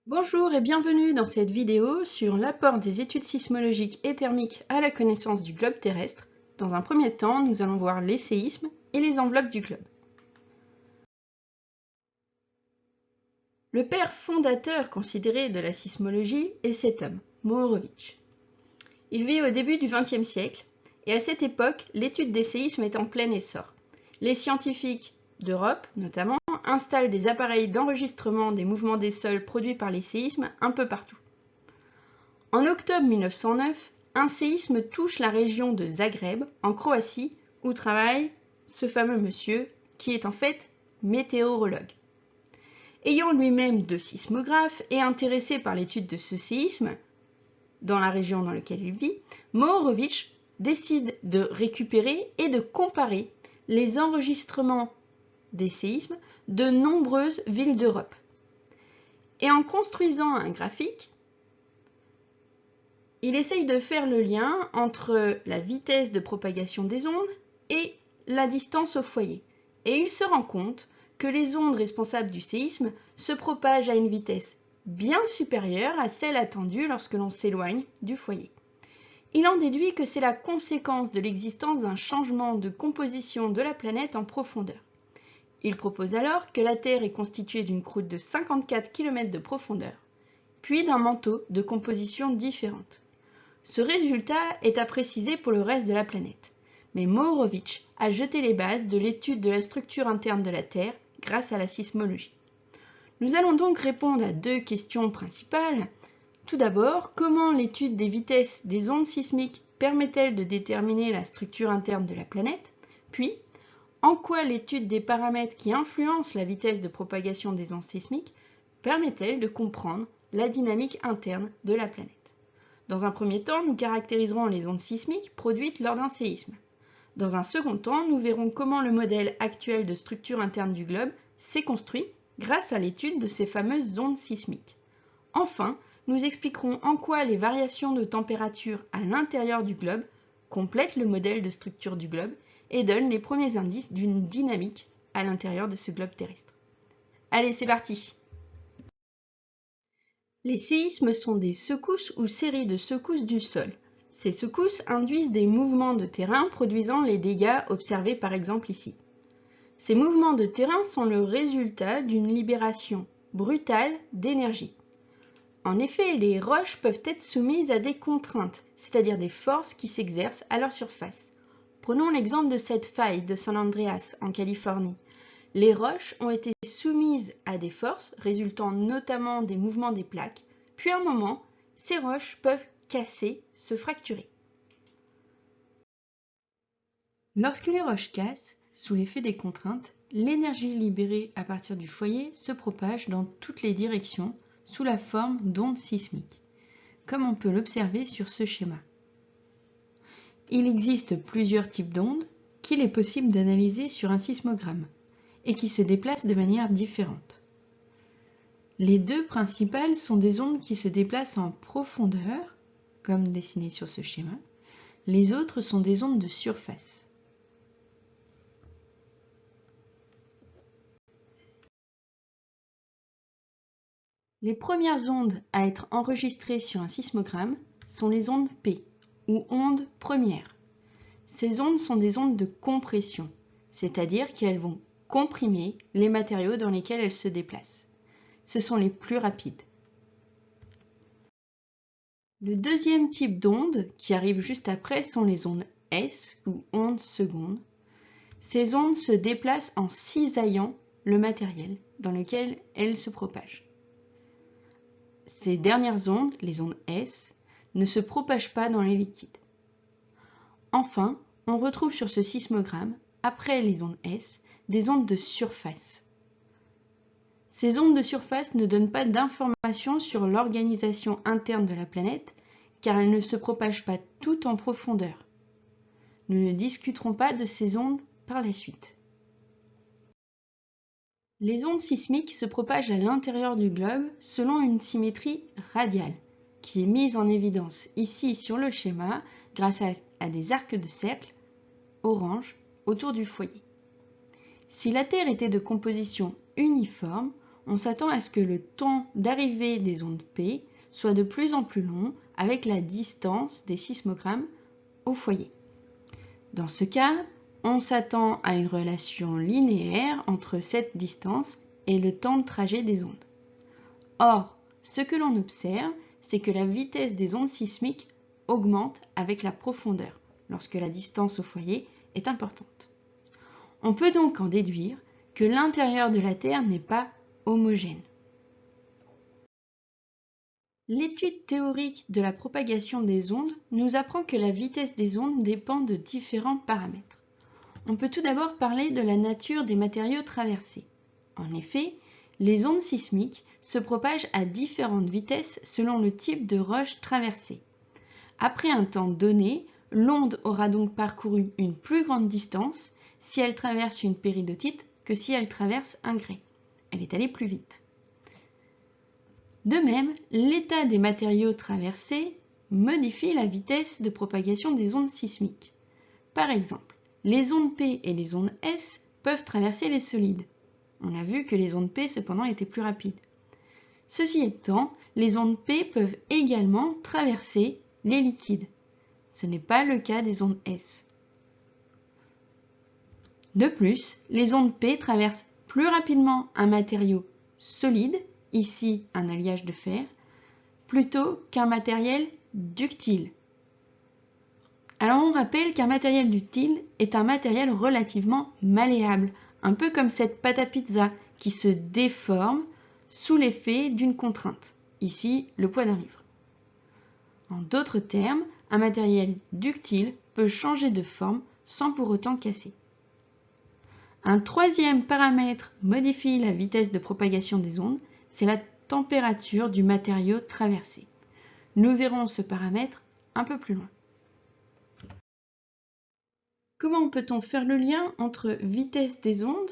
Bonjour et bienvenue dans cette vidéo sur l'apport des études sismologiques et thermiques à la connaissance du globe terrestre. Dans un premier temps, nous allons voir les séismes et les enveloppes du globe. Le père fondateur considéré de la sismologie est cet homme, Mohorovič. Il vit au début du XXe siècle et à cette époque, l'étude des séismes est en plein essor. Les scientifiques d'Europe, notamment, installent des appareils d'enregistrement des mouvements des sols produits par les séismes un peu partout. En octobre 1909, un séisme touche la région de Zagreb, en Croatie, où travaille ce fameux monsieur, qui est en fait météorologue. Ayant lui-même 2 sismographes et intéressé par l'étude de ce séisme, dans la région dans laquelle il vit, Mohorovič décide de récupérer et de comparer les enregistrements des séismes de nombreuses villes d'Europe. Et en construisant un graphique, il essaye de faire le lien entre la vitesse de propagation des ondes et la distance au foyer. Et il se rend compte que les ondes responsables du séisme se propagent à une vitesse bien supérieure à celle attendue lorsque l'on s'éloigne du foyer. Il en déduit que c'est la conséquence de l'existence d'un changement de composition de la planète en profondeur. Il propose alors que la Terre est constituée d'une croûte de 54 km de profondeur, puis d'un manteau de composition différente. Ce résultat est à préciser pour le reste de la planète, mais Mohorovič a jeté les bases de l'étude de la structure interne de la Terre grâce à la sismologie. Nous allons donc répondre à 2 questions principales. Tout d'abord, comment l'étude des vitesses des ondes sismiques permet-elle de déterminer la structure interne de la planète? Puis, en quoi l'étude des paramètres qui influencent la vitesse de propagation des ondes sismiques permet-elle de comprendre la dynamique interne de la planète? Dans un premier temps, nous caractériserons les ondes sismiques produites lors d'un séisme. Dans un second temps, nous verrons comment le modèle actuel de structure interne du globe s'est construit grâce à l'étude de ces fameuses ondes sismiques. Enfin, nous expliquerons en quoi les variations de température à l'intérieur du globe complètent le modèle de structure du globe et donnent les premiers indices d'une dynamique à l'intérieur de ce globe terrestre. Allez, c'est parti! Les séismes sont des secousses ou séries de secousses du sol. Ces secousses induisent des mouvements de terrain produisant les dégâts observés par exemple ici. Ces mouvements de terrain sont le résultat d'une libération brutale d'énergie. En effet, les roches peuvent être soumises à des contraintes, c'est-à-dire des forces qui s'exercent à leur surface. Prenons l'exemple de cette faille de San Andreas en Californie. Les roches ont été soumises à des forces résultant notamment des mouvements des plaques, puis à un moment, ces roches peuvent casser, se fracturer. Lorsque les roches cassent, sous l'effet des contraintes, l'énergie libérée à partir du foyer se propage dans toutes les directions sous la forme d'ondes sismiques, comme on peut l'observer sur ce schéma. Il existe plusieurs types d'ondes qu'il est possible d'analyser sur un sismogramme et qui se déplacent de manière différente. Les 2 principales sont des ondes qui se déplacent en profondeur, comme dessiné sur ce schéma. Les autres sont des ondes de surface. Les premières ondes à être enregistrées sur un sismogramme sont les ondes P, ou ondes premières. Ces ondes sont des ondes de compression, c'est-à-dire qu'elles vont comprimer les matériaux dans lesquels elles se déplacent. Ce sont les plus rapides. Le deuxième type d'ondes qui arrive juste après sont les ondes S ou ondes secondes. Ces ondes se déplacent en cisaillant le matériel dans lequel elles se propagent. Ces dernières ondes, les ondes S, ne se propagent pas dans les liquides. Enfin, on retrouve sur ce sismogramme, après les ondes S, des ondes de surface. Ces ondes de surface ne donnent pas d'informations sur l'organisation interne de la planète, car elles ne se propagent pas toutes en profondeur. Nous ne discuterons pas de ces ondes par la suite. Les ondes sismiques se propagent à l'intérieur du globe selon une symétrie radiale, qui est mise en évidence ici sur le schéma grâce à des arcs de cercle orange autour du foyer. Si la Terre était de composition uniforme, on s'attend à ce que le temps d'arrivée des ondes P soit de plus en plus long avec la distance des sismogrammes au foyer. Dans ce cas, on s'attend à une relation linéaire entre cette distance et le temps de trajet des ondes. Or, ce que l'on observe, c'est que la vitesse des ondes sismiques augmente avec la profondeur, lorsque la distance au foyer est importante. On peut donc en déduire que l'intérieur de la Terre n'est pas homogène. L'étude théorique de la propagation des ondes nous apprend que la vitesse des ondes dépend de différents paramètres. On peut tout d'abord parler de la nature des matériaux traversés. En effet, les ondes sismiques se propagent à différentes vitesses selon le type de roche traversée. Après un temps donné, l'onde aura donc parcouru une plus grande distance si elle traverse une péridotite que si elle traverse un grès. Elle est allée plus vite. De même, l'état des matériaux traversés modifie la vitesse de propagation des ondes sismiques. Par exemple, les ondes P et les ondes S peuvent traverser les solides. On a vu que les ondes P cependant étaient plus rapides. Ceci étant, les ondes P peuvent également traverser les liquides. Ce n'est pas le cas des ondes S. De plus, les ondes P traversent plus rapidement un matériau solide, ici un alliage de fer, plutôt qu'un matériel ductile. Alors on rappelle qu'un matériel ductile est un matériel relativement malléable, un peu comme cette pâte à pizza qui se déforme sous l'effet d'une contrainte, ici le poids d'un livre. En d'autres termes, un matériel ductile peut changer de forme sans pour autant casser. Un troisième paramètre modifie la vitesse de propagation des ondes, c'est la température du matériau traversé. Nous verrons ce paramètre un peu plus loin. Comment peut-on faire le lien entre vitesse des ondes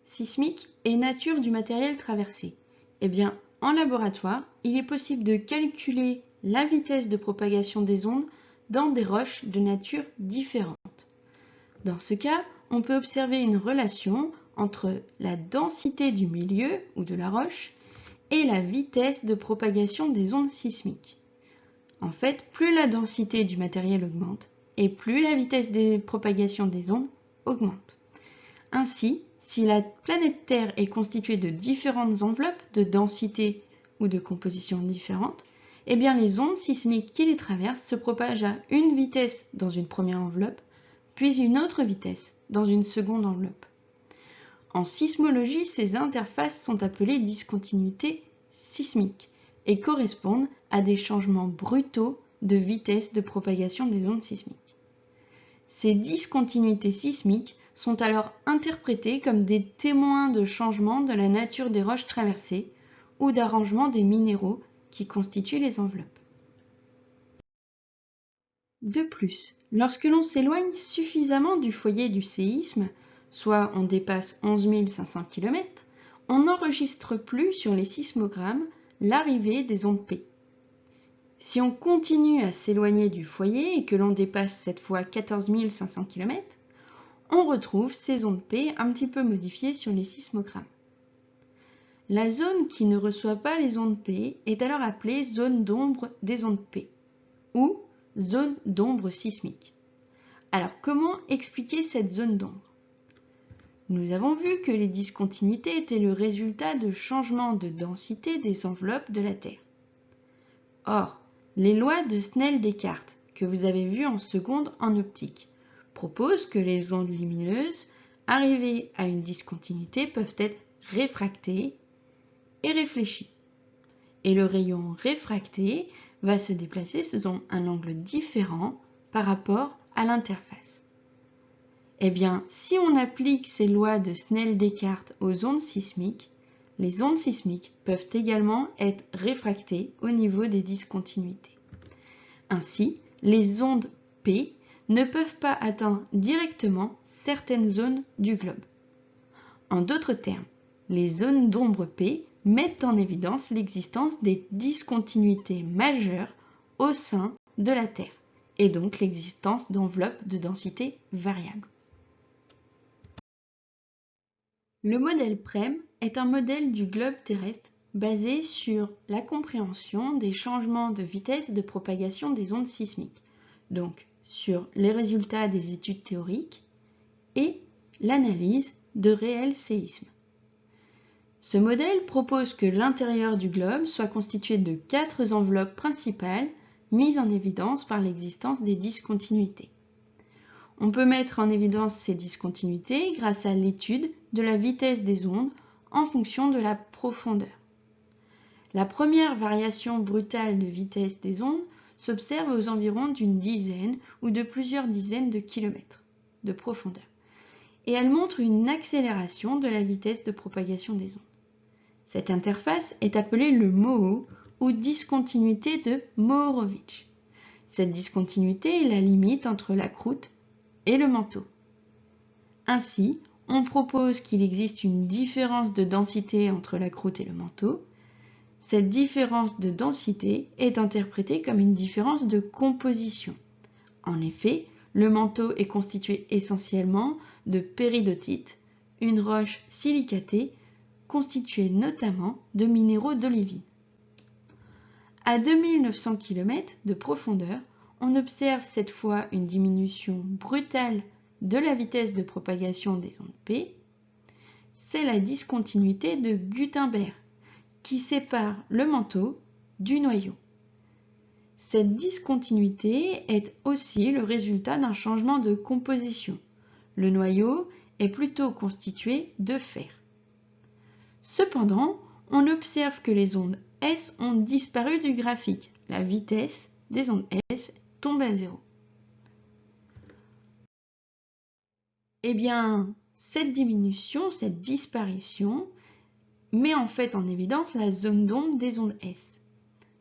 sismiques et nature du matériel traversé? Eh bien, en laboratoire, il est possible de calculer la vitesse de propagation des ondes dans des roches de nature différente. Dans ce cas, on peut observer une relation entre la densité du milieu ou de la roche et la vitesse de propagation des ondes sismiques. En fait, plus la densité du matériel augmente et plus la vitesse de propagation des ondes augmente. Ainsi, si la planète Terre est constituée de différentes enveloppes de densité ou de composition différentes, eh bien les ondes sismiques qui les traversent se propagent à une vitesse dans une première enveloppe, puis une autre vitesse dans une seconde enveloppe. En sismologie, ces interfaces sont appelées discontinuités sismiques et correspondent à des changements brutaux de vitesse de propagation des ondes sismiques. Ces discontinuités sismiques sont alors interprétées comme des témoins de changements de la nature des roches traversées ou d'arrangement des minéraux qui constituent les enveloppes. De plus, lorsque l'on s'éloigne suffisamment du foyer du séisme, soit on dépasse 11 500 km, on n'enregistre plus sur les sismogrammes l'arrivée des ondes P. Si on continue à s'éloigner du foyer et que l'on dépasse cette fois 14 500 km, on retrouve ces ondes P un petit peu modifiées sur les sismogrammes. La zone qui ne reçoit pas les ondes P est alors appelée zone d'ombre des ondes P, ou zone d'ombre sismique. Alors comment expliquer cette zone d'ombre? Nous avons vu que les discontinuités étaient le résultat de changements de densité des enveloppes de la Terre. Or, les lois de Snell-Descartes, que vous avez vues en seconde en optique, proposent que les ondes lumineuses arrivées à une discontinuité peuvent être réfractées et réfléchies. Et le rayon réfracté va se déplacer selon un angle différent par rapport à l'interface. Eh bien, si on applique ces lois de Snell-Descartes aux ondes sismiques, les ondes sismiques peuvent également être réfractées au niveau des discontinuités. Ainsi, les ondes P ne peuvent pas atteindre directement certaines zones du globe. En d'autres termes, les zones d'ombre P mettent en évidence l'existence des discontinuités majeures au sein de la Terre, et donc l'existence d'enveloppes de densité variable. Le modèle PREM est un modèle du globe terrestre basé sur la compréhension des changements de vitesse de propagation des ondes sismiques, donc sur les résultats des études théoriques et l'analyse de réels séismes. Ce modèle propose que l'intérieur du globe soit constitué de 4 enveloppes principales mises en évidence par l'existence des discontinuités. On peut mettre en évidence ces discontinuités grâce à l'étude de la vitesse des ondes en fonction de la profondeur. La première variation brutale de vitesse des ondes s'observe aux environs d'une dizaine ou de plusieurs dizaines de kilomètres de profondeur, et elle montre une accélération de la vitesse de propagation des ondes. Cette interface est appelée le MOHO ou discontinuité de Mohorovic. Cette discontinuité est la limite entre la croûte et le manteau. Ainsi, on propose qu'il existe une différence de densité entre la croûte et le manteau. Cette différence de densité est interprétée comme une différence de composition. En effet, le manteau est constitué essentiellement de péridotite, une roche silicatée constituée notamment de minéraux d'olivine. À 2900 km de profondeur, on observe cette fois une diminution brutale de la vitesse de propagation des ondes P. C'est la discontinuité de Gutenberg qui sépare le manteau du noyau. Cette discontinuité est aussi le résultat d'un changement de composition. Le noyau est plutôt constitué de fer. Cependant, on observe que les ondes S ont disparu du graphique. La vitesse des ondes S tombe à 0. Eh bien, cette diminution, cette disparition, met en fait en évidence la zone d'onde des ondes S.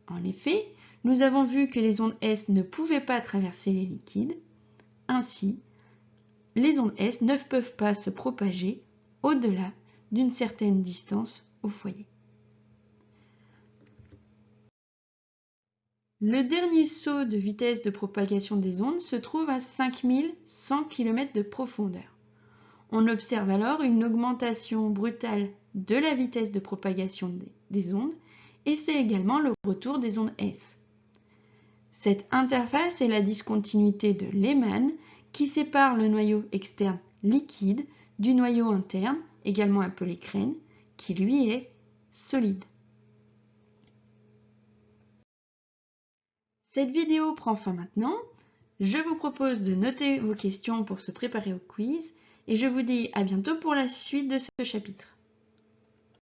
En effet, nous avons vu que les ondes S ne pouvaient pas traverser les liquides. Ainsi, les ondes S ne peuvent pas se propager au-delà d'une certaine distance au foyer. Le dernier saut de vitesse de propagation des ondes se trouve à 5100 km de profondeur. On observe alors une augmentation brutale de la vitesse de propagation des ondes et c'est également le retour des ondes S. Cette interface est la discontinuité de Lehmann qui sépare le noyau externe liquide du noyau interne, également appelé crène, qui lui est solide. Cette vidéo prend fin maintenant. Je vous propose de noter vos questions pour se préparer au quiz et je vous dis à bientôt pour la suite de ce chapitre.